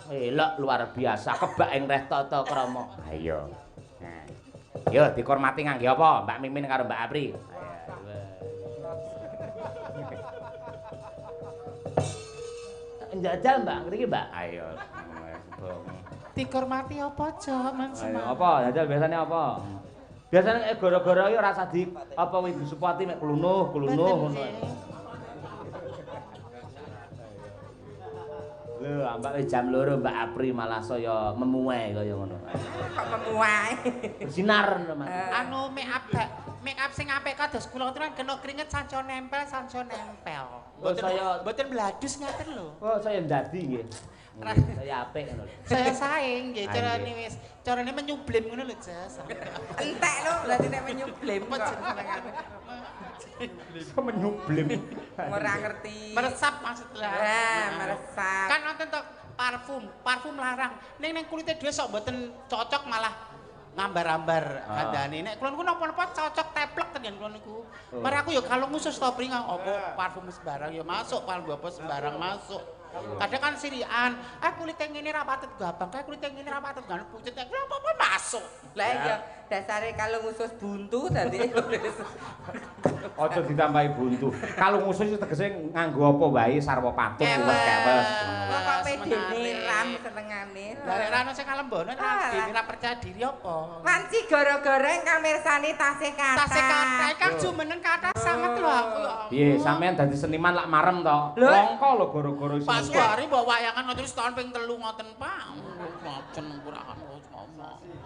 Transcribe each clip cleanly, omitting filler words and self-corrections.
Elok luar biasa kebak ing reh tata krama. Ayo. Nah. Yo dihormati ngangge apa? Mbak Mimin karo Mbak Apri. Njajal Mbak, ngriki Mbak. Ayo. Dihormati apa aja, Man Semar? Apa? Njajal biasane apa? Biasane gara-gara ya rasa di apa Ibu Supati mek klunuh ngono. Lho, ambak jam 2 Mbak Apri malah saya memuai kaya ngono. Kok memuai? Bersinar Mas. Anu make up sing apik kados kula tenan kena keringet sanco nempel. Mboten bladus ngaten lho. Oh, saya ndadi nggih. Saya apik ngono. Saya saing nggih carane menyublim ngono lho, Jas. Entek lho, berarti nek menyublim kok. Kok menyublim. Ora ngerti. Meresap maksudnya. Meresap. Kan nonton tok parfum larang. Ning kulite dhewe sok mboten cocok malah ngambar-ambar kandhane. Nek kula niku napa-napa cocok teplek ten kula niku. Mari aku ya kalung khusus to pring apa parfum sembarang ya masuk, parfum apa sembarang masuk. Kadang kan sirian, kulit yang ini rapatut gabang, kulit yang ini rapatut gak pucet, apa-apa masuk. Lah iya, dasare kalung usus buntu tadi. Ojo ditambahi buntu. Kalung usus itu tegese nganggo apa wae sarwa patut kewes. Kok pedene ram senengane. Lah nek ana sing kalembono dhewe ra percaya diri apa. Wanci gara-gara ingkang mirsani tasih kathah. Tasih kathah kan jumeneng kathah sanget lho aku. Piye, sampean dadi seniman lak marem to? Longko lho gara-gara iso. Pak Suwari mbok wayangan ngoten setahun ping 3 ngoten, Pak. Ngoten kurang ngomong.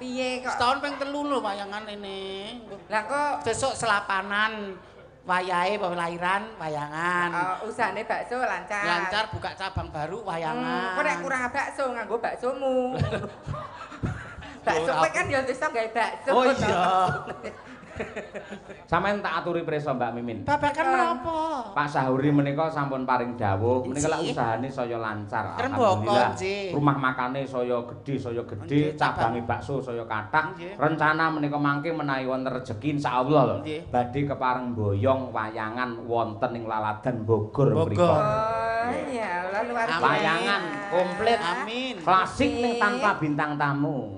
Piye kok? Setahun ping 3 lho wayangan ini. Lah kok sesuk selapanan wayahe lahiran wayangan. Usahane bakso lancar. Lancar buka cabang baru wayangan. Kok nek kurang bakso nganggo baksomu. Bakso kowe kan ya iso gawe bakso. Oh iya. Sampeyan tak aturi prisa Mbak Mimin. Babakan menapa? Pak Sahuri menika sampun paring dawuh, menika lak usahane saya lancar. Alhamdulillah. Rumah makane saya gedhe, cabange bakso saya kathah. Rencana menika mangke menawi wonten rejeki insyaallah lho. Badhe kepareng boyong wayangan wonten ing Laladan Bogor mriku. Oh iya, luar biasa. Wayangan komplit. Amin. Klasik ning tanpa bintang tamu.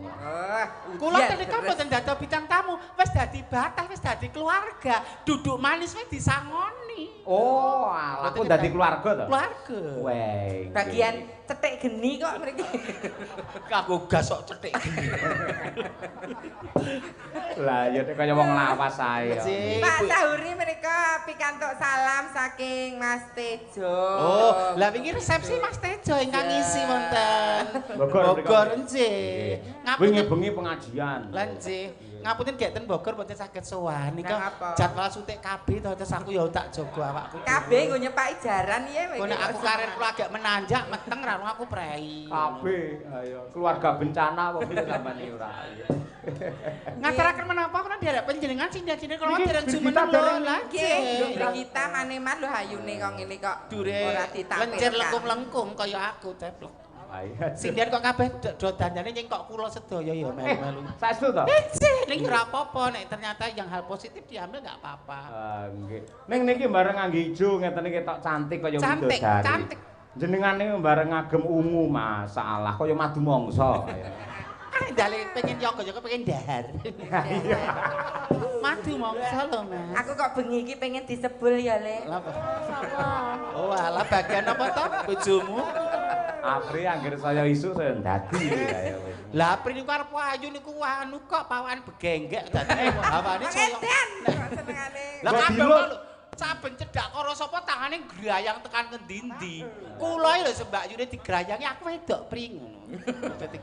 Kula tenika mboten dadi bintang tamu, wis dadi batah, wis dadi keluarga. Duduk manis wis disangoni. Oh, aku dadi keluarga to? Keluarga. Weh. Bagian cetik geni kok mriki. Kanggo gas kok cetik geni. Lah ya kaya wong lawas ae. Pak Sahuri menika pikantuk salam saking Mas Tejo. Oh, lah wingi resepsi Mas Tejo ingkang ngisi wonten Bogor nggih. Bengi-bengi pengajian. Lah nggih. Ngapunten gek ten Bogor mboten saged sowan. Nika jadwal suntik KB to terus aku ya tak jaga awakku. KB nggo nyepaki jaran ya. Kok nek aku karir kula agak menanjak meteng ra aku prei. KB ayo keluarga bencana wong iki sampean ora. Ngaturaken menapa kula nderek panjenengan sindir-sindir kula dereng jumeneng lho lagi. Lho kita maneman lho hayune kok ngene kok. Ora ditampilkan. Lencir lengkung-lengkung kaya aku teplok. Sindir kok kabeh do dandane nying kok kula sedaya ya melu-melu. Saestu to? Ning ora apa-apa nek ternyata yang hal positif diambil enggak apa-apa. Nggih. Ning niki bareng ngangge ijo ngeten iki ketok cantik kaya widodari. Cantik. Jenengane bareng ngagem ungu masalah kaya madu mangsa. Dale pengen yoga-yoga pengen dahar. Iya. Madu mangsa lho, Mas. Aku kok bengi iki pengen disebul ya, Le. Lha apa? Oh, alah bagian apa to bojomu? Apri anggere saya isu saya ndadi kaya wis. Lah Apri niku arep ayu niku anu kok pawan begenggek dadi hawane saya. Senengane. Lah kabeh lho saben cedak karo sapa tangane grayang tekan ngendi-endi. Kula lho Mbak Yune digrayangi aku wedok Pri ngono.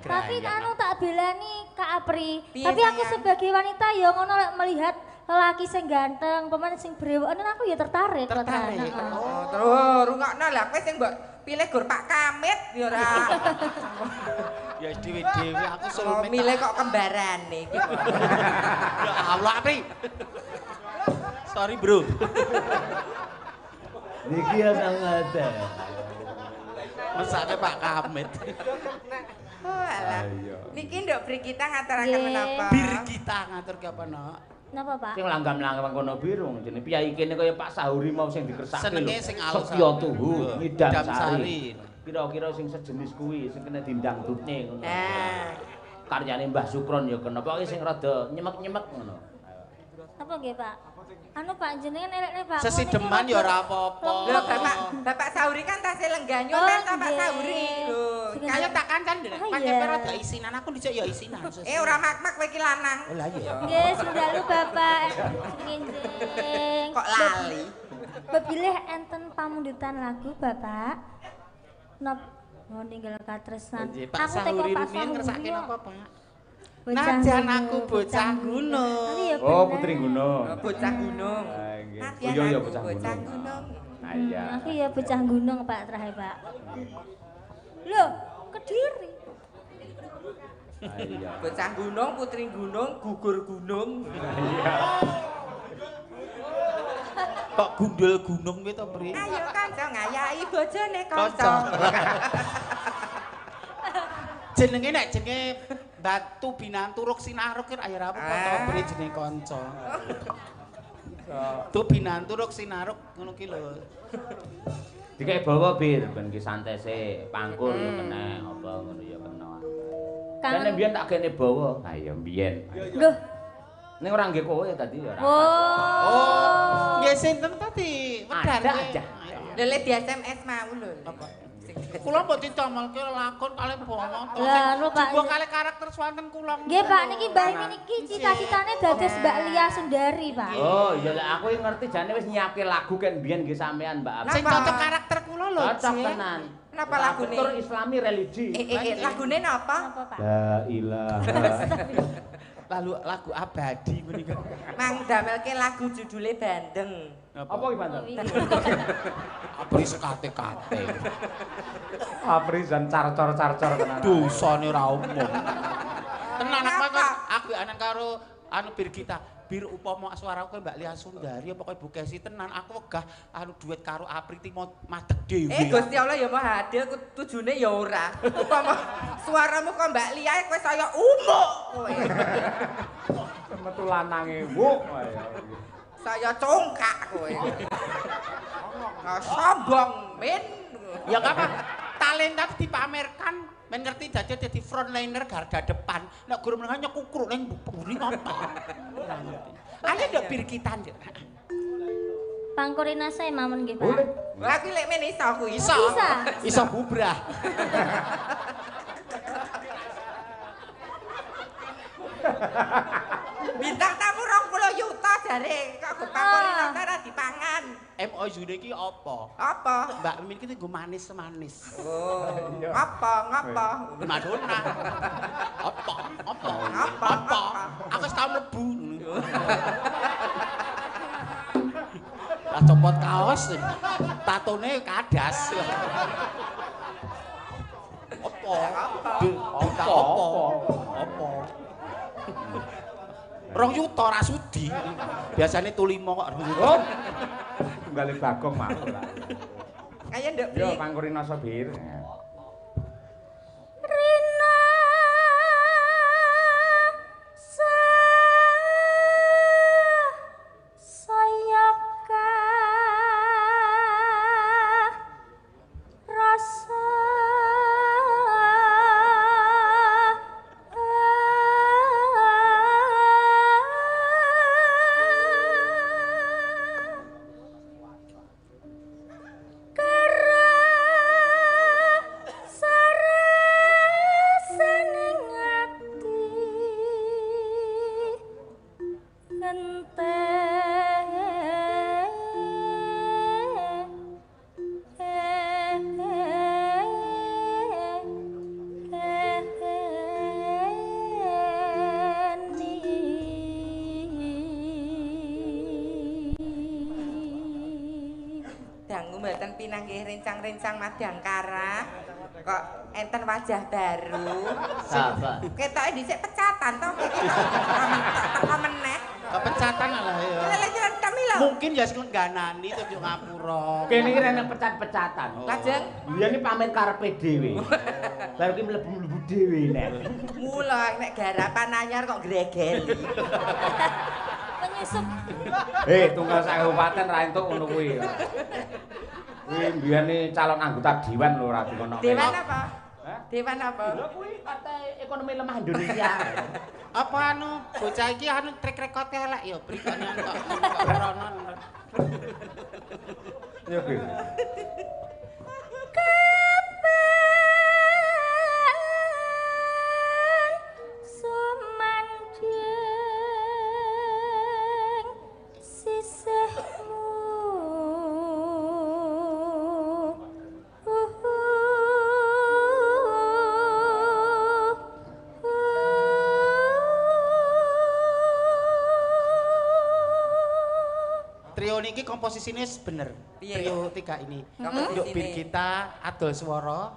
Tapi anu tak belani Kak Apri. Tapi aku sebagai wanita ya ngono lek melihat lelaki sing ganteng, pemain sing brewok aku ya tertarik. Oh, terus rungokno lah kowe sing mbok pilih gur Pak Kamit ya ora. Ya dhewe-dhewe aku suruh milih kok kembarane iki. Ya Allah Apri. Sorry bro. Niki yang ada. Mesake Pak Kamit. Oh alah. Niki nduk Bri kita ngaturaken menapa? Bir kita ngatur ke apa no? Napa Pak? Sing langgam-langgam kono biru jenenge piyai kene kaya Pak Sahuri mau sing dikersake. Senenge sing alus. Setya tuhu, Idam Sari. kira-kira sing sejenis kuwi sing kena dindangdutne ngono. Karyane Mbah Sukron ya kena pokoke sing rada nyemek-nyemek ngono. Apa nggih, Pak? Anu Pak jenengan elek-elek Pak. Sesideman ya ora apa-apa. Lho Bapak Sauri kan tasih lengganyo ta Pak Sauri. Lho, kaya tak kancan pancen rada isinan aku dicek ya isinan. Ora mak-mak kowe iki lanang. Oh lah iya. Nggih, sundalo Bapak. Nginjing. Kok lali? Bebilih enten pamundutan lagu Bapak. Nop mau ninggal katresan. Pak Sauri rumiyin ngersake napa, Pak? Bocah Najan gunung, aku bocah gunung. Iya, Oh, bener. Putri Gunung. Bocah gunung. Ah, nggih. Najan Oh iya aku bocah bocah gunung. gunung. Ah iya. Aku ya bocah gunung Pak terakhir Pak. Loh, Kediri. Ah iya. Bocah gunung, putri gunung, gugur gunung. Iya. Kok gundul gunung kuwi to, Pri? Ayo kanca ngayahi bojone Kanca. kanca. Jenenge nek jenenge Batu Binanturuk Sinaruk ki ayo apa to Pri jenenge kanca. Tu Binanturuk Sinaruk ngono ki lho. Dikek bawa bir ben ki santese pangkul yo kena apa ngono ya kena. Kan mbiyen tak kene bawa. Ha ya mbiyen. Loh. Ning ora nggih kowe tadi ya ora. Oh, nggih sinten tadi? Wedar. Ada aja. Lho le di SMS mau lho. Apa? Kula mbok ditamelke lakon kalih bomo to. Lah, anu, Pak. Juga kalih karakter swanten kula. Nggih Pak, niki Mbah Imi niki cita-citane dados Mbak Lia Sundari Pak. Oh, iya lek aku ngerti jane wis nyiapke lagu kan mbiyen nggih sampean Mbak Abi. Sing cocok karakter kula lho. Cocok Cik. tenan. Napa lagune? Tur Islami religi. Lagune napa? Apa Pak? La ilaha. Lalu lagu abadi menika. Mang damelke lagu judule Bandeng. Apa iki Pak? Abri sekate-kate. Aprizan carcor-carcor tenan. Dosane ora umum. Tenan aku anak karo anu Birgita. Bir upama suaraku Mbak Lia Sundari apa kowe Bu Kesi tenan aku wegah anu duet karo Apriti madeg dhewe. Gusti Allah ya Maha Adil tujune ya ora. Upama suaramu kok Mbak Lia kowe saya umuk kowe. Metu lanange wuk. Saya congkak kowe. Sombong min. Ya enggak apa. Talenta dipamerkan, men ngerti dadi frontliner garda depan. Nek guru menengah nyekukruk ning penghuni apa. Ora ngerti. Ayo ndek Birgita ndek. Pangkurina saya mamen nggih Pak. Boleh. Lah kuwi lek men iso kuwi. Iso. Bisa. Iso bubrah. Bintang tamu 20 juta jare kok gepangkurina ora dipangan. MOU iki apa? Apa? Mbak Mimin iki nggo manis-manis. Oh, apa ngapa? Madonna. Apa? Apa? Apa? Apa? Aku wis tau mlebu. Lah copot kaos. Tatone kadas. Apa? Apa? Apa? 2 yuta ra sudi. Biasane tulima kok 2 yuta. Oh. Tunggale Bagong mah. Kaya nduk Yo Bi. pangkurina sobir. Rina sayaka rasa Dangu mboten pinanggih rencang-rencang Madangkara. Kok enten wajah baru. Sabar. Ketoke dhisik pecatan to iki. Tak meneh. Kepecatan lah ya. Lha jalan kami lho. Mungkin ya selengganani tuh di ngapura. Kene iki rene pecat-pecatan. Lajeng Biyen iki pamit karepe dhewe. Baru ki mlebu-mlebu dhewe nek. mula nek garapan anyar kok gregeli. penyusup Tunggal sak kabupaten ra entuk ngono kuwi. Kuwi mbiyane calon anggota dewan lho ora dikono. Dewan apa? Dewan apa? Lho kuwi Partai Ekonomi Lemah Indonesia. Apa anu bocah iki anu trek rekote elek ya berikane kok ronon. Ya kuwi. Trio niki komposisine bener. Trio 3 ini. Nduk bir kita adol swara.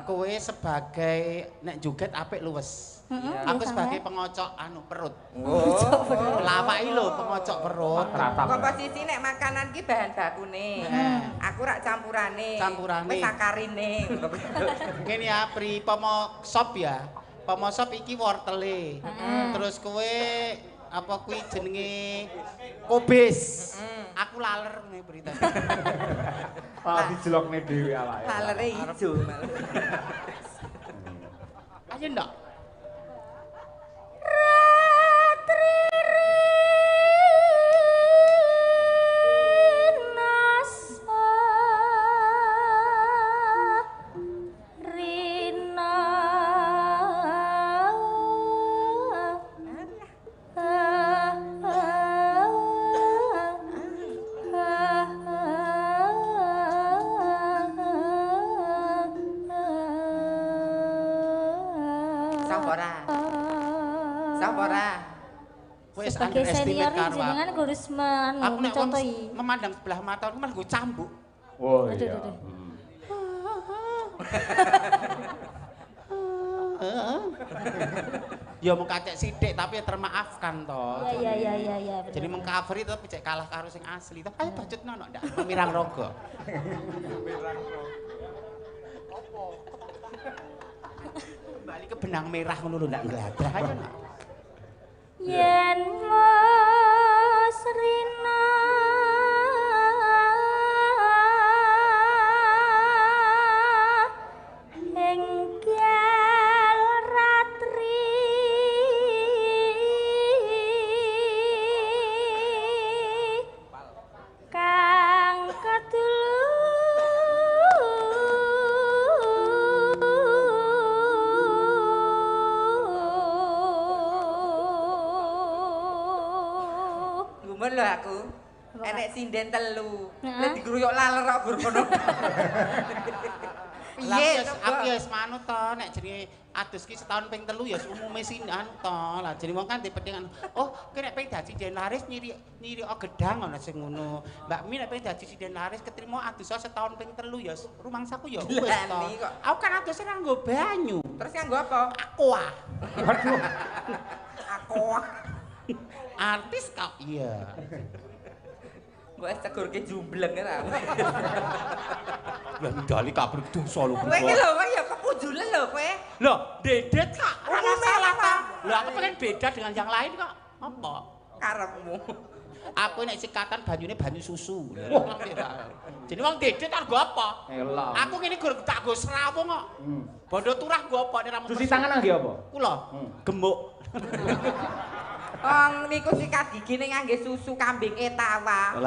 Kowe sebagai nek joget apik luwes. Aku sebagai pengocok anu perut. Lawaki lho pengocok perut. Komposisi nek makanan ki bahan bakune. Aku rak campurane. Wis sakarine. Ngene ya pri pomo sop ya. Pomo sop iki wortele. Terus kowe apa kuwi jenenge kobis. Aku laler ngene berita. Dijelokne dhewe awake. Lalere ijo malah. Ayo ndak. Sebagai senior jenengan harus mencontohi. Memandang sebelah mata aku malah gue cambuk. Oh iya. Ya mau kacek sithik tapi ya termaafkan toh. Iya. Jadi mengcover itu tapi cek kalah karo sing asli. Tapi ayo bacutno nok ndak pemirang rogo. Kembali ke benang merah ngono lho ndak ngladah ayo nok. Yen Masrina enggal ratri kang kadulu lho aku. Enek sinden 3. Lah digruyuk laler kok gur ngono. Piye aku ya wis manut to nek jenenge adus ki setahun ping 3 ya umume sindan to. Lah jenenge wong kan dipedhingan. Oh, ki nek ping dadi sinden laris nyiri gedang ana sing ngono. Mbak Mi nek ping dadi sinden laris ketrimo adus setahun ping 3 ya rumangsaku ya wis to. Aku kan adus nganggo banyu. Terus nganggo apa? Aqua. Waduh. Aqua. Artis kok iya. Mbok segurke jumbleng kan. Lah ndali kabur dosa lho. Kowe iki lho ya kepujulen lho kowe. Loh, dedet kak. Ora salah ta. Lah aku pengen beda dengan yang lain kok. Apa? Karepmu. Aku nek sikatan banyune banyu susu. Jadi wong dedet argo apa? Elah. Aku ngene gur tak go srawung kok. Bondo turah go apa nek ra Cuci tangan nggih apa? Kula gemuk. Wong niku sikat gigi ning ngangge susu kambing etawa.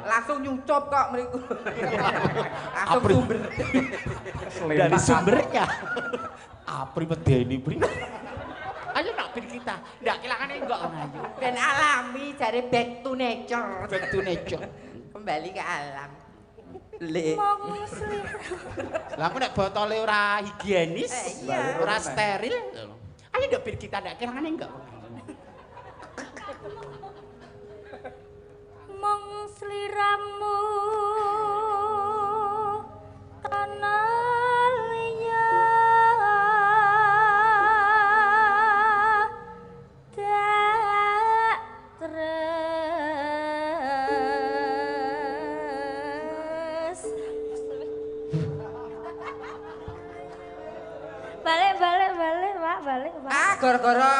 Langsung nyucup kok mriku. Langsung sumber. Dari sumbernya. Apri medeni pri. Ayo nak bir kita. Ndak kelangane enggak ayo. Ben alami jare back to nature. Back to nature. Kembali ke alam. Le. Lah aku nek botole ora higienis, ora steril. Ayo ndak bir kita ndak kelangane enggak. Mong sliramu tanah liya tak tres balik Pak balik Pak. Ah, gara-gara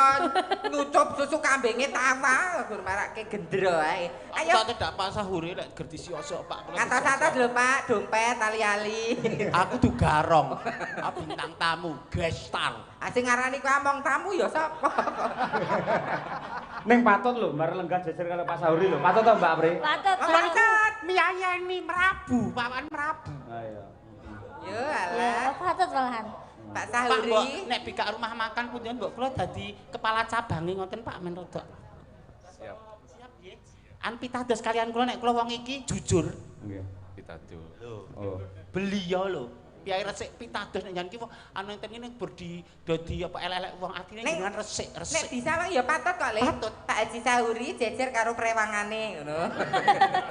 ngucup susu kambinge tawa, gur marake gendro ae. Ayo. Tak tidak Pak Sahuri lek gerti siosok Pak. Atas-atas lho Pak, dompet ali-ali. Aku tuh garong. Bintang tamu, guest star. Sing ngarani kowe among tamu ya sapa? Ning patut lho, mbar lenggah jejer karo Pak Sahuri lho. Patut to Mbak Apri? Patut. Patut miyayani merabu, Pawan merabu. Ayo. Yo Ya, alah, patut malahan. Pak Pak Sahuri. mbok nek bikak rumah makan punjen mbok kula dadi kepala cabange ngoten Pak men rodok. Siap. Siap nggih. An pitados kalian kula nek kula wong iki jujur. Nggih. Pitados. Oh. Beliau lho. Piye resik pitados nek jan ki anu enten ngene berdi dadi apa elek-elek wong atine jenengan resik. Nek disawang ya patut kok, Le. Patut. Pak Haji Sahuri jejer karo prewangane ngono.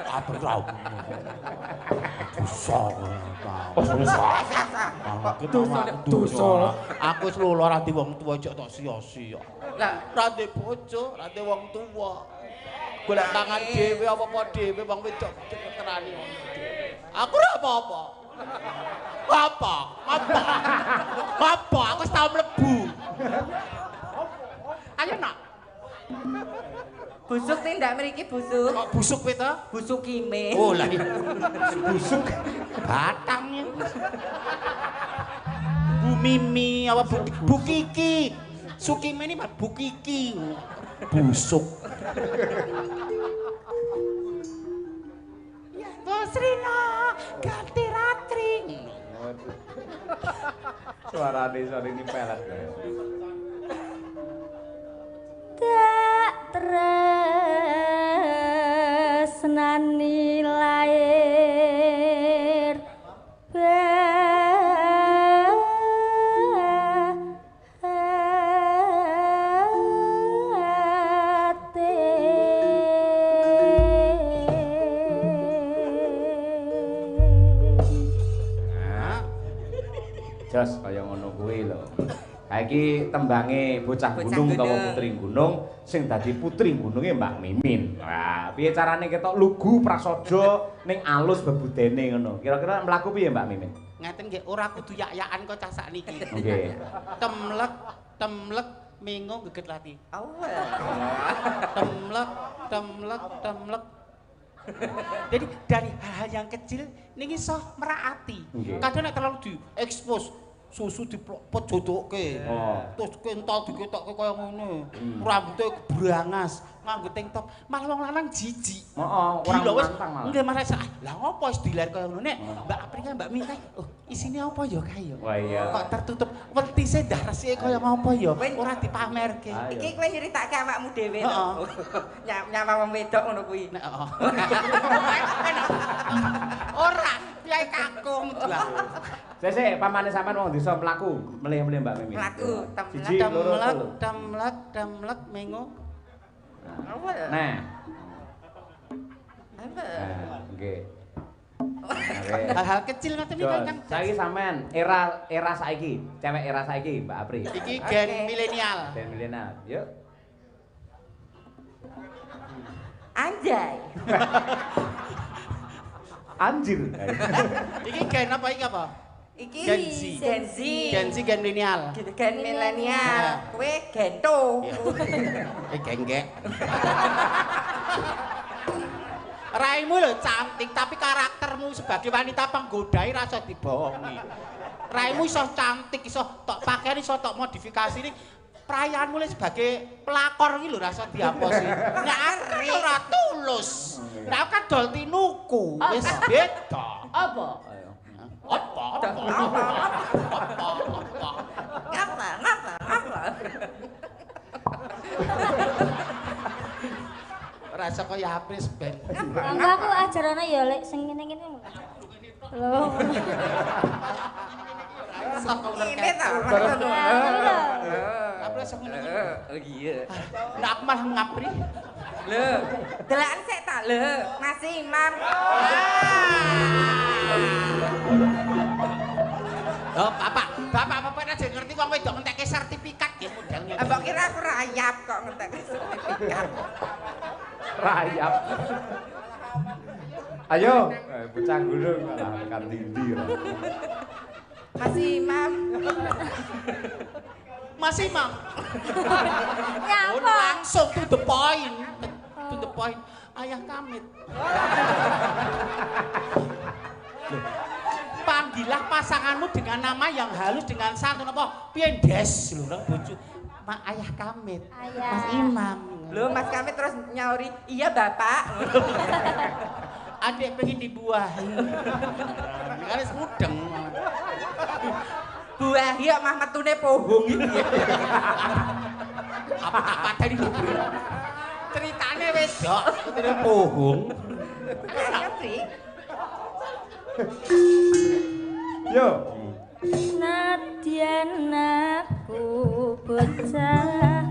Apa ra? Dosa. Aku wis lolo ra di wong tuwa cok tok sia-sia. Lah, Ra di bojo, ra di wong tuwa. Golek tangan dhewe apa-apa dhewe wong wedok terani wong dhewe. Aku ora apa-apa. Apa? Apa? Aku wis tau mlebu. Ayo nak. busuk sing ndak mriki busuk. Kok busuk kowe to? Busuk kime. Oh lah iya. Busuk. Batangnya. Bu Mimi apa Bu Kiki. Sukime ini Bu Kiki. Busuk. Bos Rina ganti ratri. Suarane ini pelet. Tak tresnani lair Jos kaya ngono kuwi lho. Saiki tembange bocah gunung utawa putri gunung sing dadi putri gununge Mbak Mimin. Wah, piye carane ketok lugu prasaja ning alus bebudene ngono. Kira-kira mlaku piye Mbak Mimin? Ngeten nggih ora kudu yak-yakan kok cah sakniki. Nggih. Temlek mengo geget lati. Awal. Temlek. Jadi dari hal-hal yang kecil ning iso meraati. Kadang nek terlalu diekspos susu diplopot jodoke. Terus kental diketokke kaya ngono. Rambute brangas, nganggo tank top, malah wong lanang jijik. Heeh, ora wis mantang malah. nggih malah lah ngopo wis dilar kaya ngono nek Mbak Aprika Mbak Minta. Oh, isine apa ya kae ya? Wah iya. Kok tertutup wetise dah resike kaya ngopo ya? Ora dipamerke. Iki kowe nyeritake awakmu dhewe to. Heeh. Nyapa wong wedok ngono kuwi. Nek ora, piye kakung lah. Sesek pamane sampean wong desa mlaku, melih-melih Mbak Mimin. Mlaku, Siji, loro, telu. Temlek mengo. Awal. Nah, Awal. nggih. Hal-hal kecil ngoten iki Kang. Saiki sampean era saiki, cewek era saiki Mbak Apri. Iki gen milenial. Dan milenial. Yuk. Anjay. Anjir. Iki gen apa iki apa? Iki Gen Z. Gen Z gen milenial. Gen milenial. Kowe gento. Genggek. Raimu lho cantik tapi karaktermu sebagai wanita penggodai rasa dibohongi. Raimu iso cantik, iso tok pakaian iso tok modifikasi ini. Perayaanmu le sebagai pelakor iki lho rasa diaposi. Nek aku ora tulus. Nek aku kan dol tinuku, wis beda. Apa? Apa? Ngapa? Rasa kaya apris ben. Enggak aku ajarane ya lek sing ngene-ngene. Lho. Ini tau. Apris ngono. Oh iya. Nek aku malah ngapri. Lho, delakan sik ta lho, Mas Imam. Oh, bapak aja ngerti wong wedok ngentekke sertifikat nggih modelnya. Mbok kira aku rayap kok ngentek sertifikat. Rayap. Ayo, bocah gunung malah tekan ndi. Mas Imam. Mas Imam. Nyapa? Langsung to the point. To the point. Ayah Kamit. Panggillah pasanganmu dengan nama yang halus dengan santun apa? Piendes lho bojo. Ayah Kamit. Ayah. Mas Imam. Lho Mas Kamit terus nyauri, "Iya, Bapak." Adik pengen dibuahi. Karena mudeng. Buahi kok mah metune pohong iki. Apa tak pateni lho. Ceritane wedok, metune pohong. Ayo, Tri. Yo. Nadyan aku bocah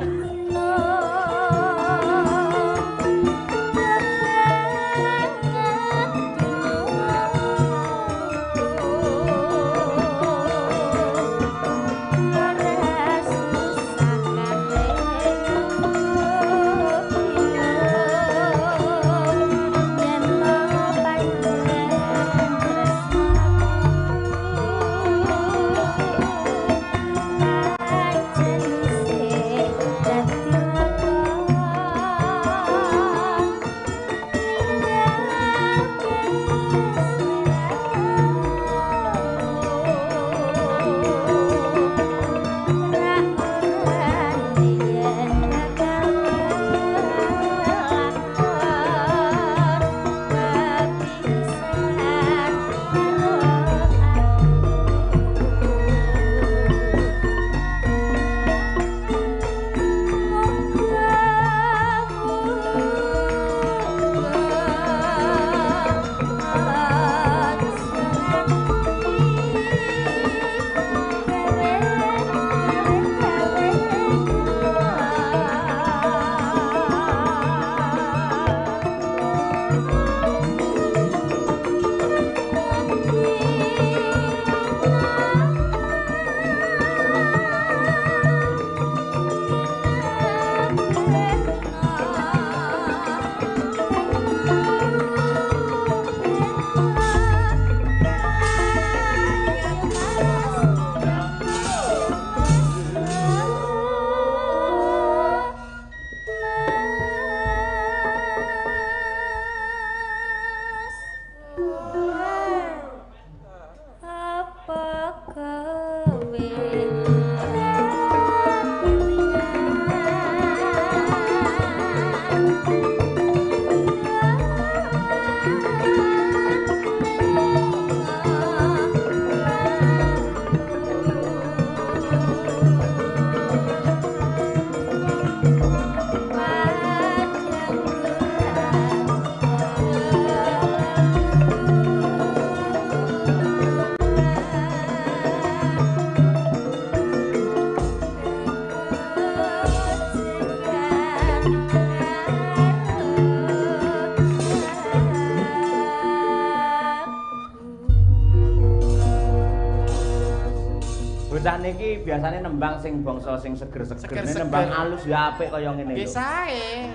Bocah niki biasane nembang sing bangsa sing seger-seger, nembang alus ya apik kaya ngene lho. Biasae.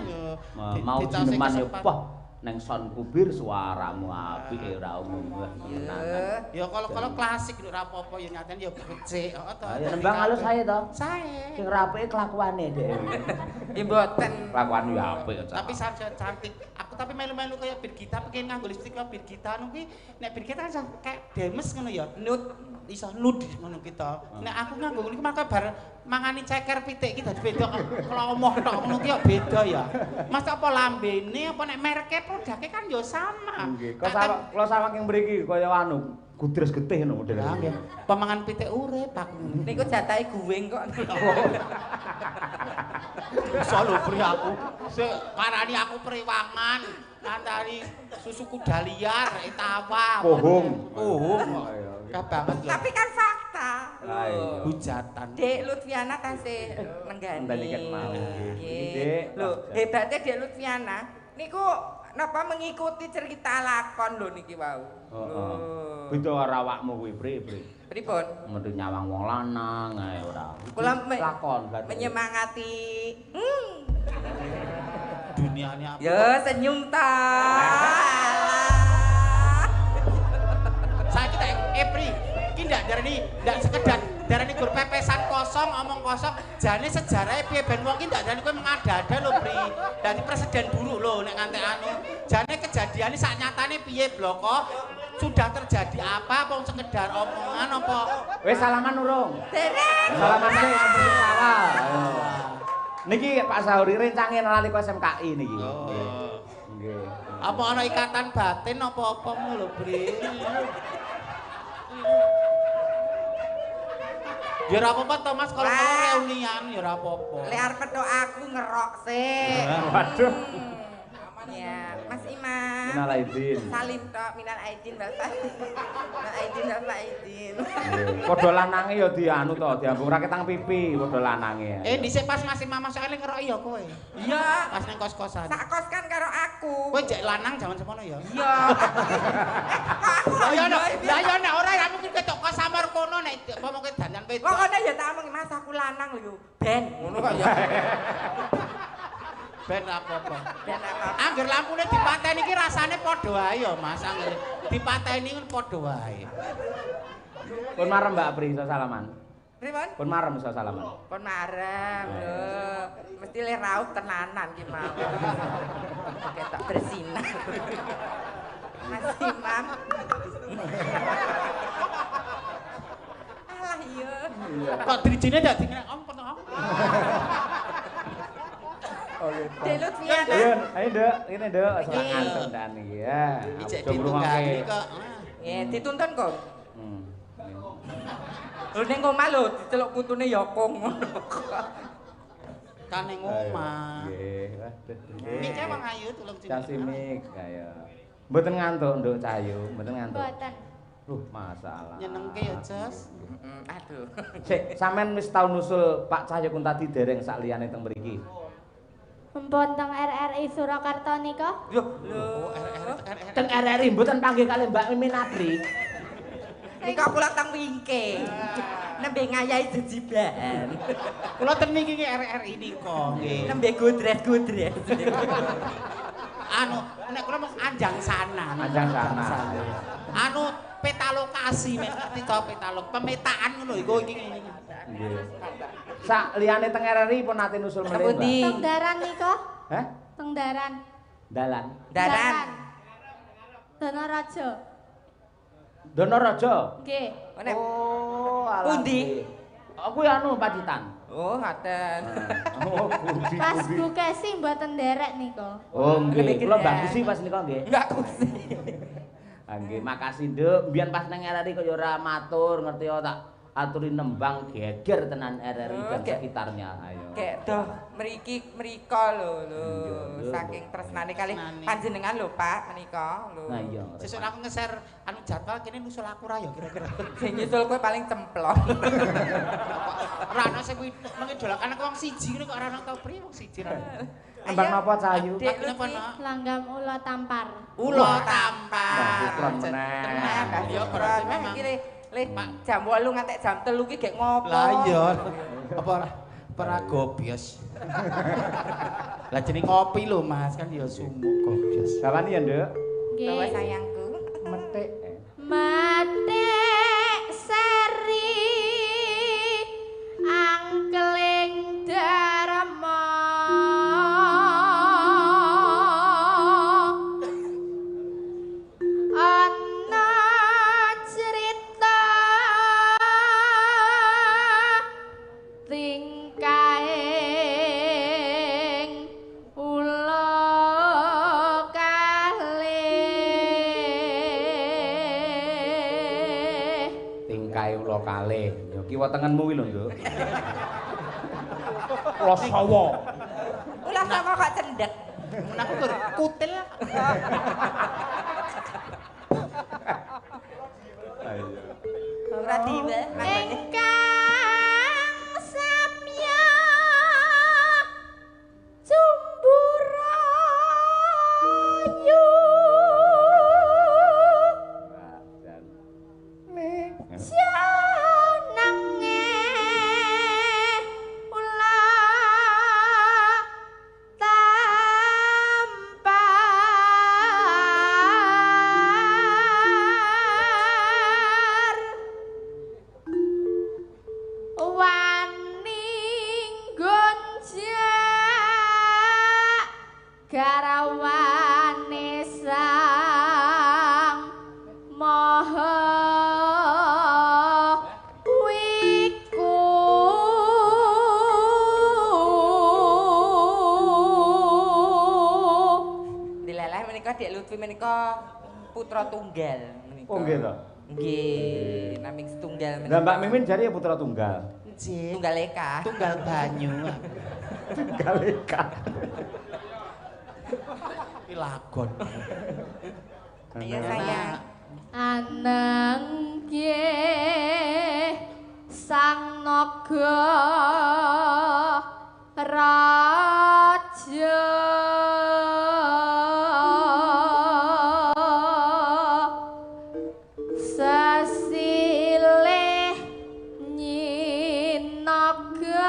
Mau jineman ya poh neng son kubir suaramu apik ora umum tenanan. Ya kalau klasik lho ora apa-apa ya nyaten ya becik kok to. Ya nembang alus sae to. Sae. Sing ora apike kelakuane dhewe. Ya mboten. Kelakuan ya apik. Tapi sarja cantik. Aku tapi melu-melu kaya Birgita pengen nganggo lipstik kaya Birgita anu kuwi nek Birgita kan kayak demes ngono ya. Nut iso nud ngono kita. Nek aku nganggo niku maka bar mangani ceker pitik iki dadi beda klomoh tok ngono ki beda ya. Mas apa lambene apa nek mereke produknya kan ya sama. Nggih. Kula saking mriki kaya anu gudres getih ngono model. Lah nggih. Pemangan pitik urip aku. Niku jatahe guwing kok. Iso lho pri aku. Sik parani aku priwangan. Ngantari susu kuda liar, etawa. Pohong. Pohong. Kah banget lho. Tapi kan fakta. Hujatan. Dek Lutfiana tasih nenggani. Balikan mau. Nggih. Lho, hebatnya Dek Lutfiana niku napa mengikuti cerita lakon lho niki wau. Heeh. Beda karo awakmu kuwi, Pri. Pripun? Metu nyawang wong lanang ae ora. Kula lakon menyemangati. Duniane apa? Ya senyum ta. Saiki tak Pri, iki ndak darani ndak sekedar darani gur pepesan kosong, omong kosong. Jane sejarahe piye ben wong ki ndak darani kowe mengada-ada lho, Pri. Dadi presiden buruk lho nek nganti anu. Jane kejadiane sak nyatane piye bloko? Sudah terjadi apa? Apa sekedar omongan apa? Wis salaman urung? Dereng. Salaman sih ampun salah. Niki Pak Sauri rencange nalika SMKI niki. Oh. Nggih. Apa ana ikatan batin apa-apa lho, Bre? Ya ora apa-apa to Mas kalau reunian ya ora apa-apa. Lek arep petuk aku ngerok sik. Waduh. Ya, Mas Imam. Minal aidin. Salim tok minal aidin Bapak. Minal aidin Bapak aidin. Padha lanange ya dianu to, diambung ra ketang pipi padha lanange. Dhisik pas Mas Imam masuk eling ngerok ya kowe. Iya. Pas nang kos-kosan. Sak kos kan karo aku. Kowe jek lanang jaman semono ya? Iya. Lah ya nek ora ya mungkin ketok kos samar kono nek apa mungkin dandan wedok. Pokoknya ya tak omong Mas aku lanang lho. Ben ngono kok ya. Ben apa-apa. Ben apa? Angger lampune dipateni iki rasane padha wae ya Mas, angger dipateni padha wae. Pun marem Mbak Pri iso salaman. Pripun? Pun marem iso salaman. Pun marem lho. Mesti le raut tenanan ki mau. Ketok bersinar. Mas Imam. Alah iya. Kok drijine ndak dingene om kono om. Delut Fiana. Ayo, ayo Nduk, ini Nduk, semangat dan iki ya. Ijek ditunggangi kok. Nggih, dituntun kok. Lho ning omah lho diceluk putune ya kong ngono. Kan ning omah. Nggih, waduh. Mike wong ayu tulung cilik. Casimik kaya. Mboten ngantuk Nduk Cahayu, mboten ngantuk. Mboten. Masalah. Nyenengke ya, Jos. Aduh. Sik, sampean wis tau nusul Pak Cahyo Kuntadi dereng sak liyane teng mriki. Mumpun teng RRI Surakarta nika. Lho, RR. teng RRI mboten panggih kalih Mbak Mimin Apri. Nika kula teng wingke. Nembe ngayahi jejiban. Kula ten niki RRI nika nggih. Nembe godres-godres. Anu, nek kula mau anjang sana. Anjang sana. Anu peta lokasi mek ngerti to peta pemetaan ngono iku iki. Nggih. Sak liyane teng RRI pun nate nusul meneh, Mbak. Teng daran nika. Hah? Teng daran. Dalan. Daran. Donaraja. Donoraja. Nggih. Oh, alah. Pundi? Aku anu Pacitan. Oh, ngoten. Oh, pundi. Pas Bu Kesi mboten nderek nika. Oh, nggih. Lebih Kula gede. bagusi pas nika nggih. Enggak kusi. Nggih, makasih Nduk. Mbiyen pas nang RRI kok ya ora matur, ngerti ya tak aturi nembang geger tenan RRI dan sekitarnya. Ayo. Kayak doh mrika lho Iya, saking tresnane kali Tresnane. panjenengan lho Pak menika lho. Nah iya. Sesuk aku nge-share anu jadwal kene nusul aku ra ya kira-kira. Sing nyusul kowe paling cemplon. Ora ana sing mengidolakan aku wong siji ngene kok ora ana tau pri wong siji ra. Nembang napa Cahayu? Adik, Aku napa Lutfi. nak? Langgam ula tampar. Ulo tampar. Nah, ukuran meneh. Tenan, Ya berarti memang memang. iki le jam 8 nganti jam 3 ki gek ngopo. Lah iya. Apa ora gobios. Lah jeneng ngopi lho Mas kan ya sumuk gobios. Sawani ya, Nduk. Bawa Nggih. sayangku. Metik. Matik seri angkeling darma ana cerita tingkaing ula kalih Tingkai ula kalih. Ya kiwa tengenmu kuwi lho, Nduk. Rasawa. Ulah sama kok cendek. Men aku gur kutil. Ayo. Ora diwe makane. Ingkang samya Cumburayu janange ula tampar Dik Lutfi menika putra tunggal menika. Oh nggih to. Nggih, naming setunggal menika. Lah Mbak Mimin jare ya putra tunggal. Nggih. Tunggal eka. Tunggal banyu. Tunggal eka. Iki lagon. Iya sayang. Anang nggih sang naga raja sesilih nyinaga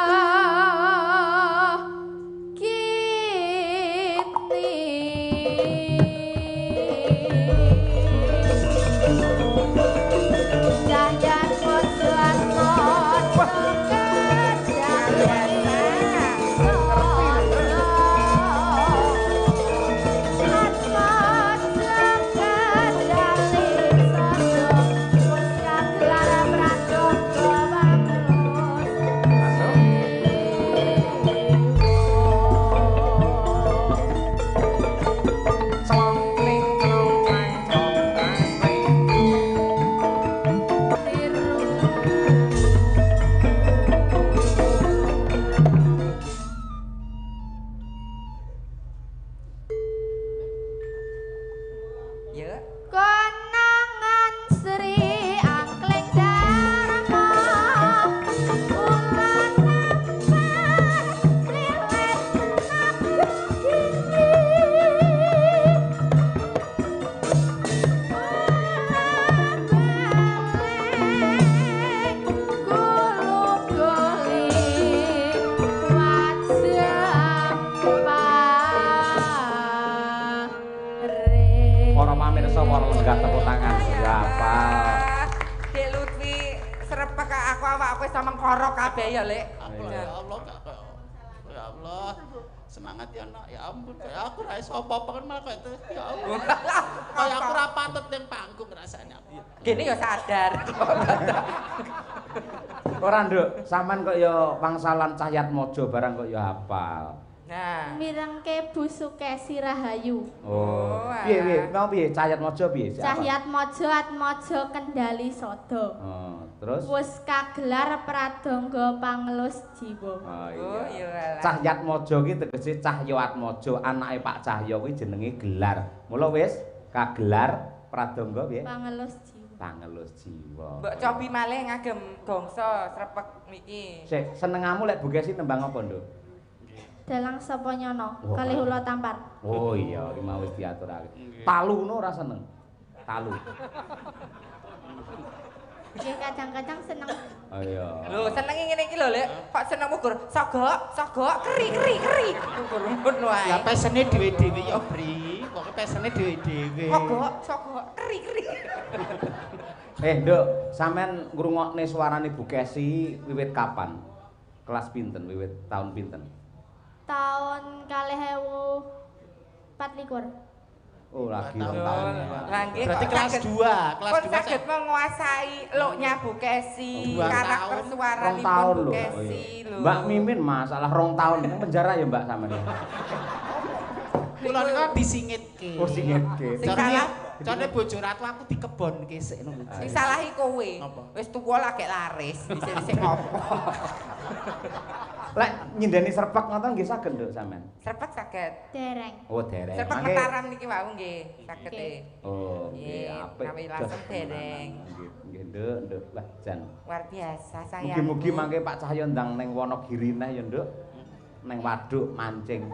ya, Lek. Ya Allah, ya Allah. Semangat ya, Nak. Ya ampun, kayak aku ra iso apa-apa kan malah kayak itu. Ya Allah. Kayak aku ra patut ning panggung rasanya. Gini ya sadar. Ora, Nduk, sampean kok ya pangsalan Cahyat Mojo barang kok ya hafal. Nah, mirengke Bu Sukesi Rahayu. Oh, piye mau piye Cahyat Mojo piye? Cahyat Mojo Atmojo Kendali Sada. Oh, terus wis kagelar pradangga pangelus jiwa. Oh iya. Cahyat Mojo ki tegese Cahya Atmojo, anake Pak Cahya kuwi jenenge gelar. Mula wis kagelar pradangga piye? Pangelus jiwa. Pangelus jiwa. Mbok cobi malih ngagem gongso srepek niki. Sik, senengamu lek Bu Gesi nembang apa, Nduk? Dalang sapa nyono kalih ula tampar. Oh iya, iki mau wis diaturake. Talu ngono ora seneng. Talu. Nggih kadang-kadang seneng. Oh iya. Lho, senenge ngene iki lho, Lek. Kok seneng mugur sogok, keri. Ngono wae. Lah pesene dhewe-dhewe ya, Bri. Pokoke pesene dhewe-dhewe. Sogok, keri. Nduk, sampean ngrungokne suarane Bu Kesi wiwit kapan? Kelas pinten? Wiwit tahun pinten? Tahun 2024. Oh, lagi rong tahun. Berarti kelas 2, kelas 2. Kon saged menguasai loknya Bu Kesi, karakter suaranipun Bu Kesi lho. Mbak Mimin masalah 2 tahun nang penjara ya, Mbak sampean. Kula niku disingitke. Oh, singitke. Jane bojo ratu aku dikebonke sik ngono. Sing salah iki kowe. Wis tuwa lagi laris, dhisik ngopo. Lek nyindeni serpek ngoten nggih saged Nduk sampean. Serpek saged. Dereng. Oh, dereng. Serpek Mataram niki wau nggih saged e. Oh, nggih apik. Kami langsung dereng. Nggih, Nduk, lah jan. Luar biasa sayang. Mugi-mugi mangke Pak Cahya ndang ning Wonogiri neh ya, Nduk. Ning waduk mancing.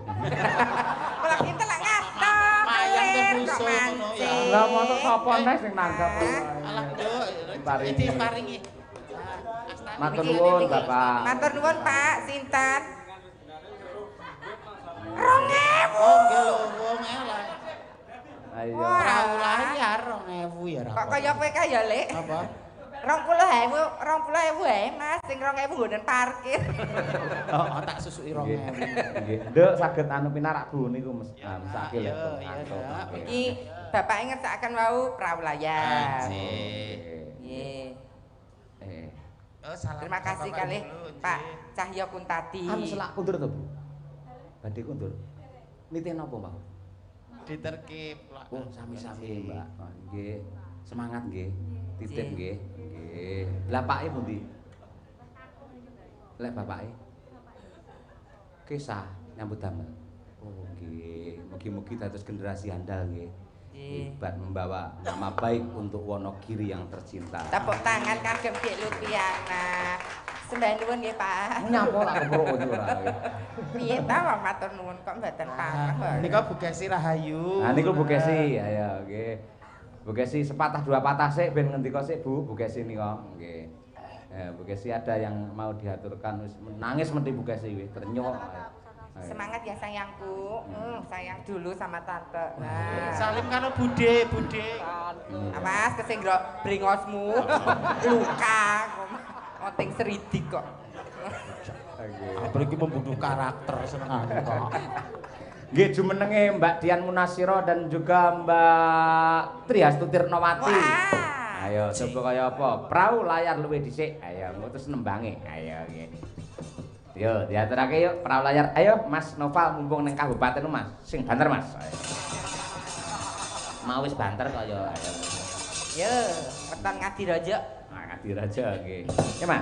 Kula kita lak ngato. Mayang ke musuh ngono ya. Lah mosok sapa neh sing nangkep. Alah, Nduk, diparingi. Matur nuwun, Bapak. Matur nuwun, Pak. Sinten? 2000. Oh, nggih lho, wong elek. Ayo. Ora ulah ya 2000 ya ra. Kok kaya kowe kae ya, Lek? Apa? 20.000 Mas, sing 2.000 nggonen parkir. Oh, tak susuki 2000. Nggih. Nduk saged anu pinarak Bu niku mesake lek. Iki Bapak ngersakaken wau prawulayan. Nggih. Oh, salam. Terima kasih kali Pak Cahya Kuntadi. Anu selak kundur to, Bu? Badhe kundur. Niten apa, Mbak? Diterkip. Oh, sami-sami, Mbak. Nggih. Semangat nggih. Titip nggih. Nggih. Lah pake pundi? Lek bapake? Kisah nyambut damel. Oh, nggih. Mugi-mugi dados generasi handal nggih. Hebat membawa nama baik untuk Wonogiri yang tercinta. Tepuk tangan kagem Dik Lutiana. Sembah nuwun nggih, Pak. Nyapa lak keprok ora. Piye ta matur nuwun kok mboten paham. Nika Bu Gesi Rahayu. Nah niku Bu Gesi, ayo nggih. Bu Gesi sepatah dua patah sik ben ngendika sik Bu Gesi nika. Nggih. Bu Gesi ada yang mau diaturkan wis nangis mesti Bu Gesi wis ternyok. Semangat ya sayangku. Sayang dulu sama tante. Nah. Salim karo Bude. Awas kesenggrok bringosmu. Luka. Onting seridik kok. Apa iki pembunuh karakter senengane kok. Nggih jumenenge Mbak Dian Munasiro dan juga Mbak Triastuti Tirnawati. Ayo coba kaya apa? Prau layar luwih dhisik. Ayo ngutus nembange. Ayo nggih. Yo diaturake yuk prau layar. Ayo Mas Noval mumpung ning kabupaten Mas. Sing banter Mas. Ayo. Mau wis banter kaya ayo. Yo, weton Ngadiraja. Nah, Ngadiraja nggih. Ya Mas.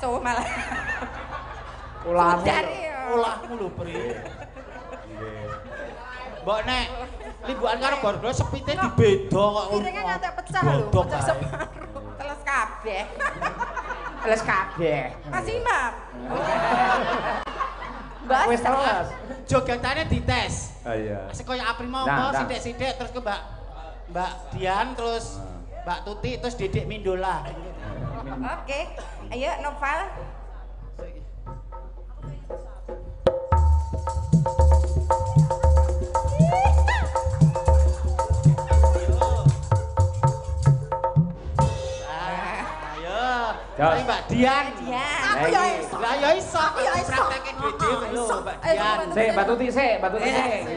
bakso malah. Ulahmu lho, Pri. Nggih. Mbok nek libukan karo Bordeaux sepite dibeda kok. Piringe ngantek pecah lho, pecah separuh. Teles kabeh. Teles kabeh. Mas Imam. Mbak wis teles. Jogetane dites. Ah iya. Sekaya Aprimo apa sithik-sithik terus ke Mbak Dian terus Mbak Tuti terus Dedek Mindola. Oke. Ayo Noval. Mbak Dian. Aku ya iso. Lah ya iso. Aku ya iso. Prakteke dhewe lho Mbak Dian. Sik, Mbak Tuti sik,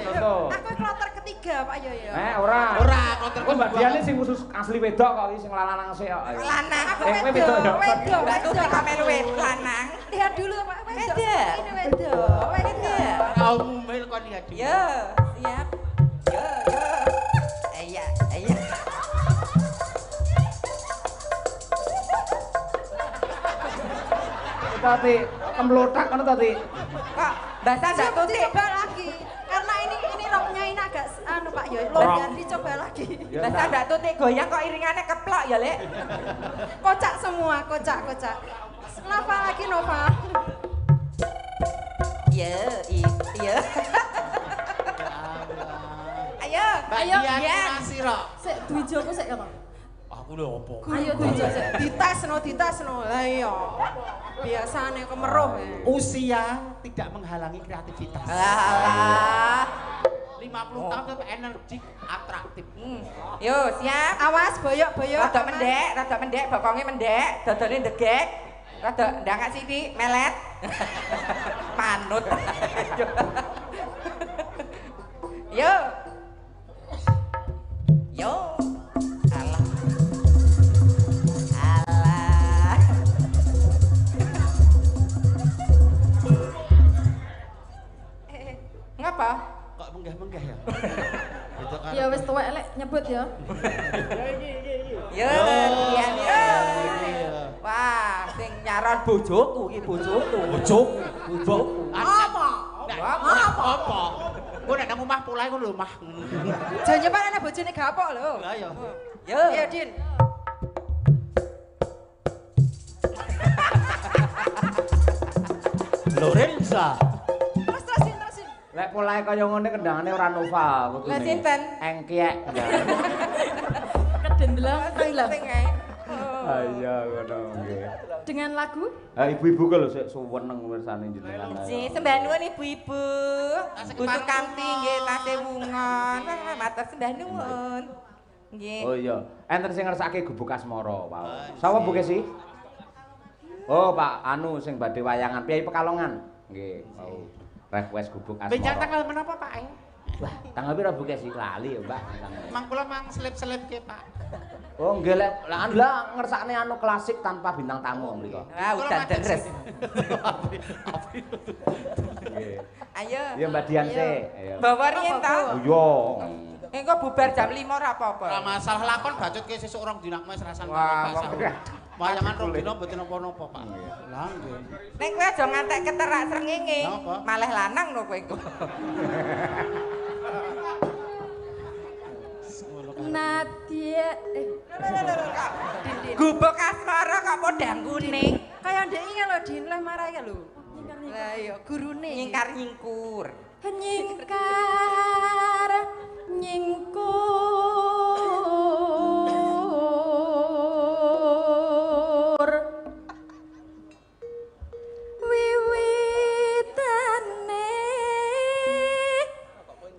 contoh. Aku kloter ketiga Pak yo ya. Ora. Ora, kloter kok Mbak Dian sing khusus asli wedok kok iki sing lanang sik kok. Lanang aku wedok. Wedok. Mbak Tuti kamel lanang. Lihat dulu Pak wedok. Ini wedok. Wedok. Kamu mil kon lihat dulu. Yo, siap. Yo. Iya. Tati, kemlotak ngono tadi. Kok basah Mbak Tuti coba lagi. Karena ini roknya ini agak anu Pak Yo. Biar dicoba lagi. Basah Mbak Tuti goyang kok iringannya keplok ya, Lek. Kocak semua, kocak. Nova lagi Nova. Iya. Ayo, Dian Nasiro. Sik Dwijoku sik ya, Pak. Aku lho opo? Ayo Dwijo sik. Dites no. Lah iya. Biasane kemeruh. Usia tidak menghalangi kreativitas. Alah. 50 tahun tapi energik, atraktif. Yo, siap. Awas boyok-boyok. Rada mendek, bokonge mendek, dodone ndegek. Rada ndangak sithik, melet. Manut. Yo. Yo. Alah. Alah. Ngapa? Kok menggah-menggah ya? Gitu kan. Ya wis tuwek lek nyebut ya. Yo, iya. Wah, sing nyaran bojoku iki bojoku. Bojoku. Apa? Apa? Gue nek nang omah pulahe ngono lho, Mah. Jangan nyepak ana bojone gapok lho. Lah ya. Yo. Ayo, Din. Lorenza. Terusin. Lek polahe kaya ngene kendangane ora nova kudune. Lah sinten? Engkiek. Kedendelang film. Iya ngono nggih. Dengan lagu? Ha ibu-ibu kok lho sik suweneng mirsane jenengan. Si sembah nuwun ibu-ibu. Butuh kamping nggih tasih wungon. Matur sembah nuwun. Nggih. Oh iya, enten sing ngersake gubuk asmara, Pak. Sapa Bu Kesi? Oh, Pak, anu sing badhe wayangan Piyai Pekalongan. Nggih, mau request gubuk asmara. Benjang tanggal menapa, Pak? Wah, tanggal pira Bu Kesi lali ya, Mbak. Mang kula mang selip-selip ke, Pak. Oh, nggih lek lah ngersakne anu klasik tanpa bintang tamu mriko. Ah, udan deres. Nggih. Ayo. Ya Mbak Dian sik. Bawa riyen ta? Oh iya. Engko bubar jam 5 ora apa-apa. Ora masalah lakon bacutke sesuk rong dina wis rasan. Wah, wayangan rong dina mboten napa-napa, Pak. Lah nggih. Nek kowe aja ngantek keterak srengenge. Napa? Malah lanang lho kowe engko. Nadia Gubuk asmara kok podang kuning. Kaya ndek iki lho Din, leh marah ya lho. Lah iya gurune. Nyingkar-nyingkur. Nyingkar nyingkur wiwitane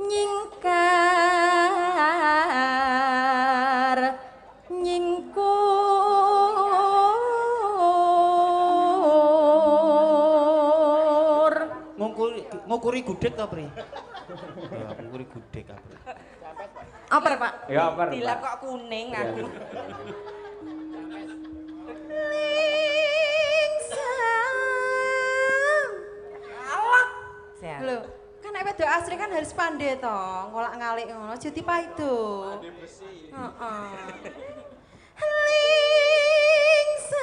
nyingkar nyingkur ngukuri gudeg ta, Pri? Ya, ngukuri gudeg ta, Pri. Apa Pak? Ya apa? Dila kok kuning aku. Lingsam. Lho, kan nek wedok asli kan harus pandai to, ngolak-ngalik ngono, aja dipaido. Heeh. Lingsam.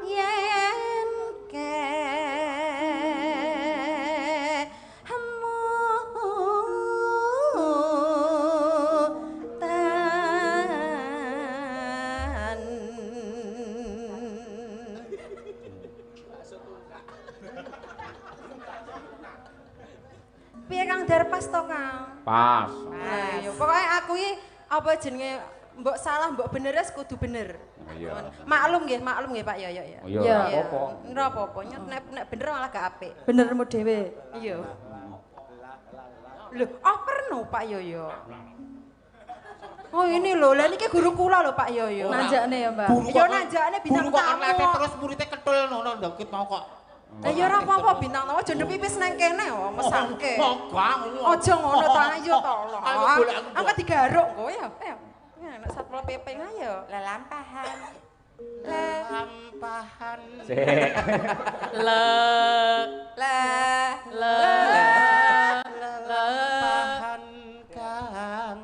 Yen piye Kang Dar pas to Kang? Pas. Nah, ya pokoknya aku iki apa jenenge mbok salah mbok bener wis kudu bener. Iya. Maklum nggih Pak ya ya. Oh iya, ora apa-apa. Ora apa-apa, nek bener malah gak apik. Benermu dhewe. Iya. Lho, perno Pak Yoyo. Oh ini lho, lah niki guru kula lho Pak Yoyo. Nanjakne ya, Mbak. Ya nanjakne bintang tamu. tamu. Guru kok terus muridnya ketul ngono ndakut mau kok. Lah ya ora apa-apa bintang tamu aja pipis nang kene oh mesake. Mogang. Aja ngono ta ayo to. Ayo golek aku. Angkat digaruk kok ya. Ayo. Ya nek satpol PP ayo. Lelampahan. Lampahan. Sik. Lampahan Kang.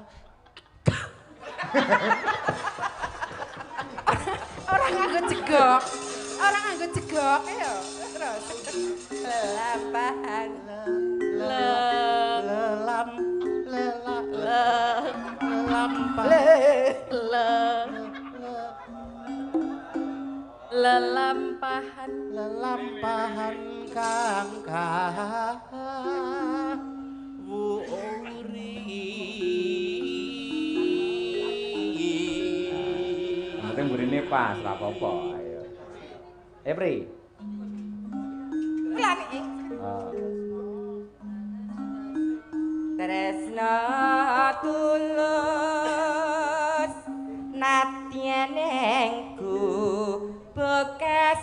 Orang nganggo jegok. Orang nganggo jegok ayo. Terus. Lelampahan. Lelampahan Kang wuri penting burine pas, ora apa-apa. Ayo. Pri. Lani. Tresna tulus natyenengku bekas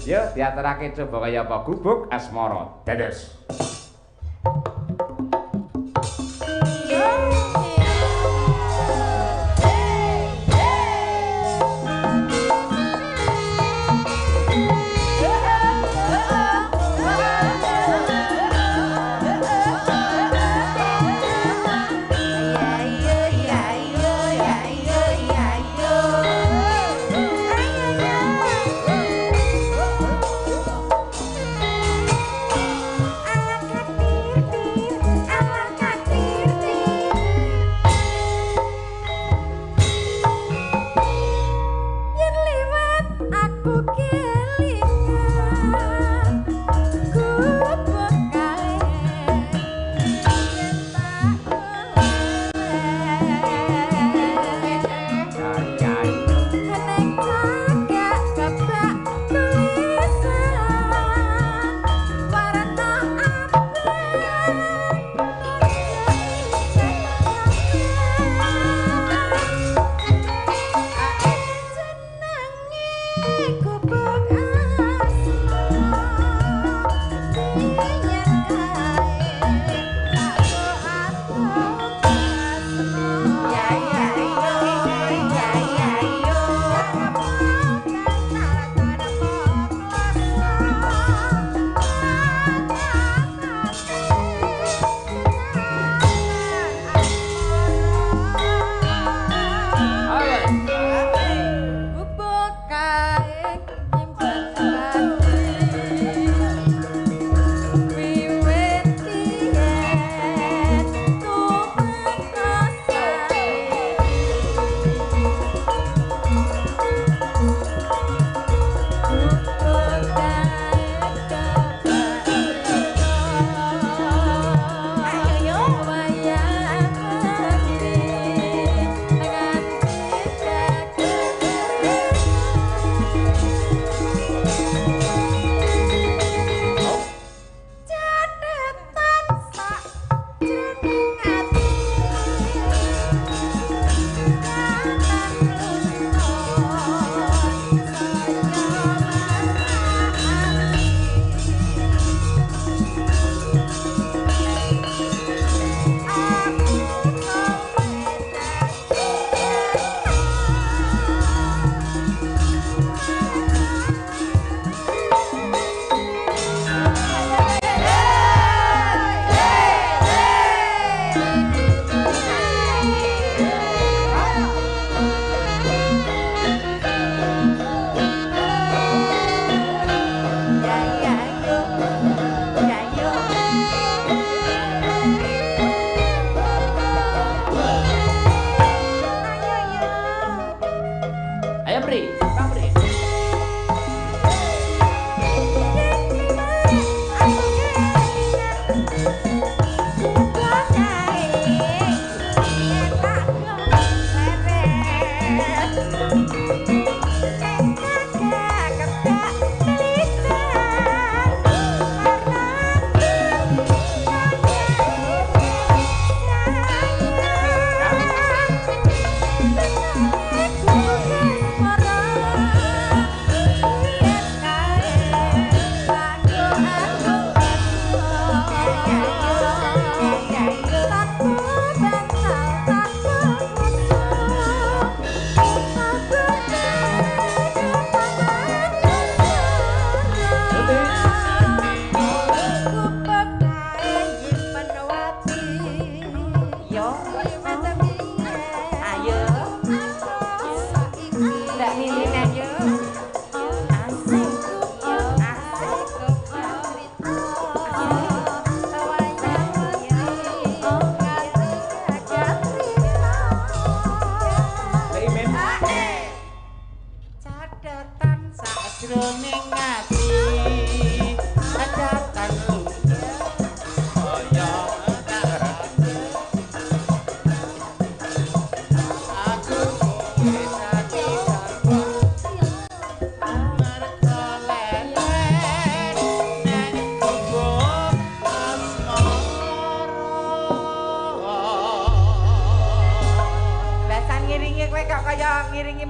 Yuk, diaturake coba kaya apa gubuk asmara. Dados. Akan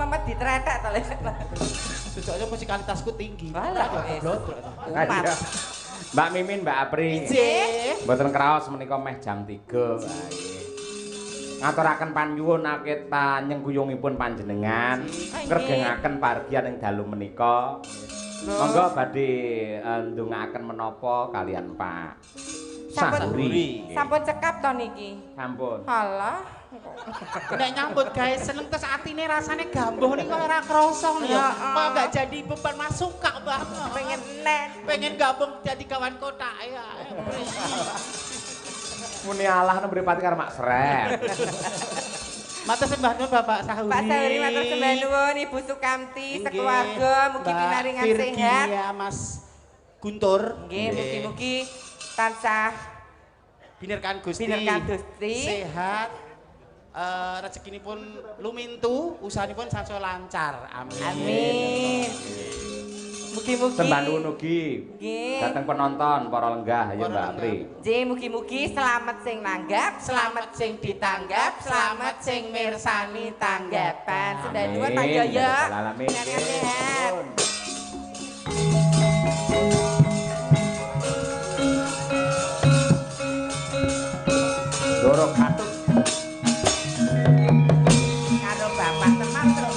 memet ditretek to lek. Sejauh musikalitasku tinggi. Walah kok Mbak Mimin, Mbak Apri. Nggih. Mboten kraos menika meh jam 3. Ngaturaken panyuwun akit panyengguyungipun panjenengan, ngregengaken pargian ing dalu menika. Monggo badhe ndongaaken menapa kalian Pak Sahri. Sampun cekap to niki. Sampun. Halah. Nek nyambut gawe seneng terus atine rasane gambuh ning kok ora krasa ya. Kok gak jadi beban masuk suka banget. Pengen nen. Pengen gabung jadi kawan kota ya. Muni Allah nembe pati karo Mak Srep. Matur sembah nuwun Bapak Sahuri. Pak Sahuri matur sembah nuwun Ibu Sukamti sekeluarga mugi pinaringan sehat. Iya Mas Guntur. Nggih, mugi-mugi tansah binerkan Gusti. Sehat. Rezekinipun lumintu, usahanipun sansaya lancar. Amin. Amin. Mugi-mugi Sembah nuwun ugi dhateng penonton para lenggah ya Mbak Apri. Nggih, mugi-mugi selamat sing nanggap, selamat sing ditanggap, selamat sing mirsani tanggapan. Sembah nuwun Pak Yoyo. Alamin. Sehat. Doro katut. Karo Bapak teman terus.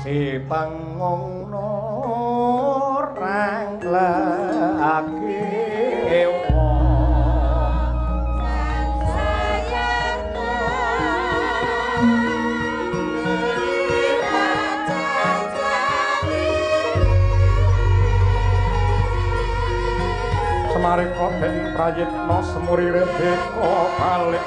Si pangongno rang lagi Semari koten prayitno semuri redeko balik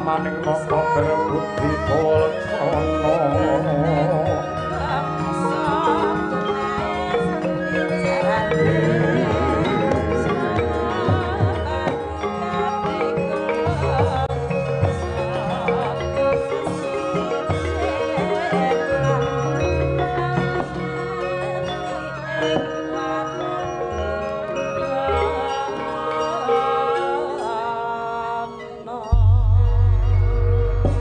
Maning mongko berbudi polsono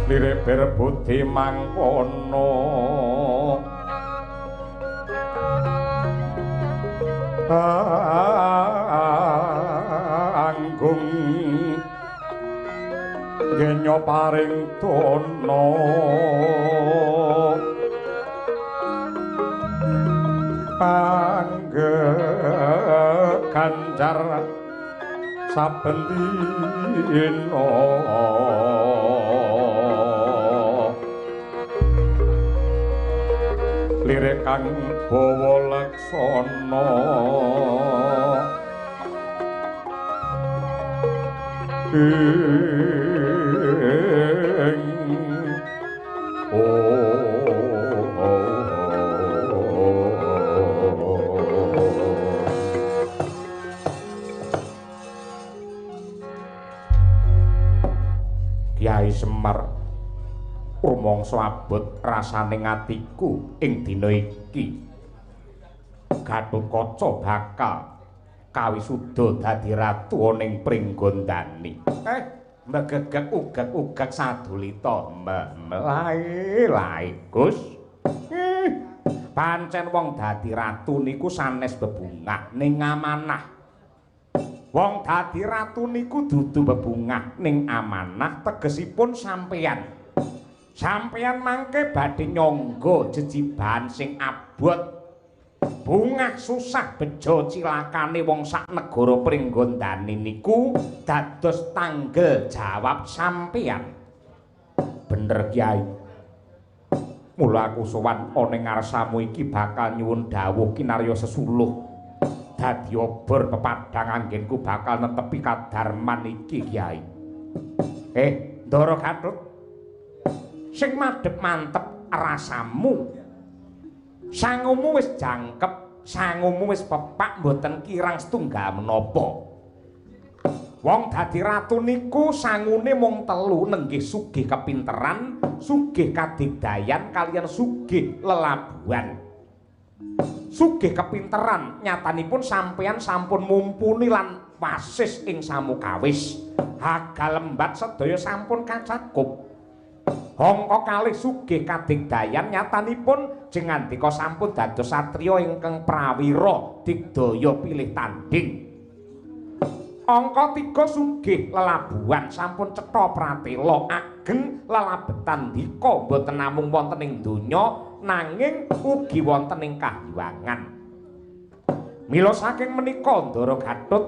lirik berbudi mangkono anggung genyo paring tono pangge kancar saben dina lirik kang bawa laksana Kyai Semar rumangsa abot rasane atiku ing dina iki. Gatotkaca bakal kawisuda dadi ratu ning Pringgondani. Mbegegek ugek-ugek sadulita. Lae, Gus. Pancen wong dadi ratu niku sanes bebungah ning amanah. Wong dadi ratu niku dudu bebungah ning amanah, tegesipun sampeyan. Sampeyan mangke badhe nyangga jejiban sing abot. Bungah susah bejo cilakane wong sak negara Pringgondani niku dados tanggel jawab sampeyan. Bener Kyai. Mula aku sowan ana ngarsamu iki bakal nyuwun dawuh kinarya sesuluh. Dadi obor pepadhang anggenku bakal netepi kadarman iki Kyai. Ndara Gatut. Sing madhep mantep rasamu. Sangumu wis jangkep, sangumu wis pepak mboten kirang setunggal menapa. Wong dadi ratu niku sangune mung telu nenggih sugih kepinteran, sugih kadigdayan kaliyan sugih lelabuhan. Sugih kepinteran nyatanipun sampeyan sampun mumpuni lan wasis ing samukawis. Hagal lembat sedaya sampun kacakup. Hangka kalih sugih kadigdayan nyatanipun jengandika sampun dados satriya ingkang prawira digdaya pilih tanding. Angka 3 sugih lelabuhan sampun cetha pratela ageng lelabetan dika boten namung wonten ing donya nanging ugi wonten ing kahyuwangan. Mila saking menika Ndara Gatut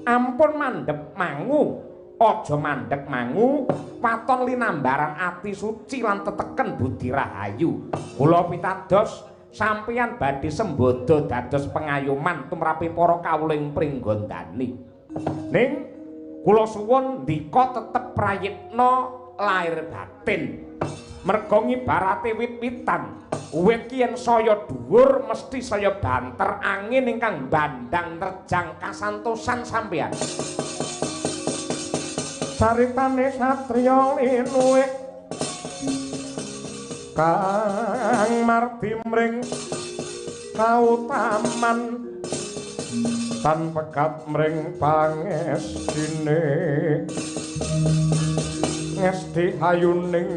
ampun mandhep mangu. Aja mandhek mangu, waton linambaran ati suci lan teteken budi rahayu. Kula pitados sampeyan badhe sembodo dados pengayoman tumrapi para kawula ing Pringgondani. Ning kula suwun ndika tetep prayitna lair batin. Merga ngibarate wit-witan. Wit ki yen saya dhuwur mesti saya banter angin ingkang bandang nerjang kasantosan sampeyan. Saritane satriya linuwe kang mardi mring kautaman tan pegat mring pangestine ngesti hayuning